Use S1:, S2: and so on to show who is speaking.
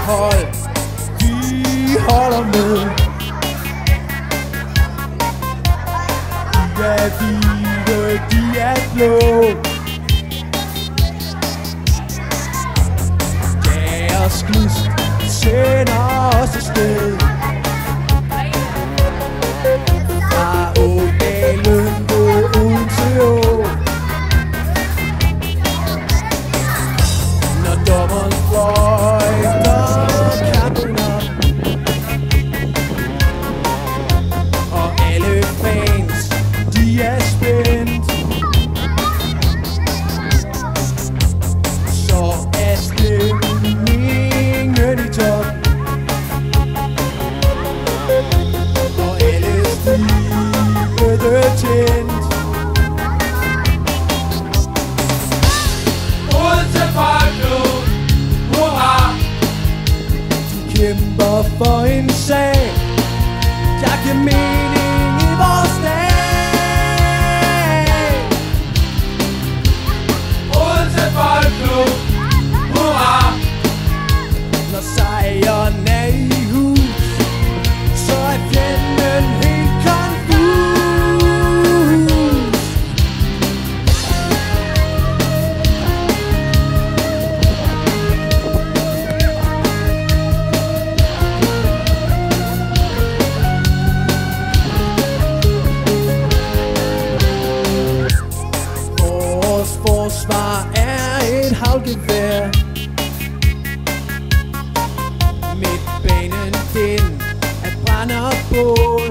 S1: Hold, vi holder med. De er hvide, de er blå. Deres gnist sender os afsted. Fra Ådalen gå ud til Å. Når dommeren fløjter kæmper for en sag, der giver mening i vores dag.
S2: Odense Boldklub, hurra!
S1: Når sejren er i hus, så er fjenden helt konfus. Forsvar er et havlgevær. Midtbanen den at brænder bål.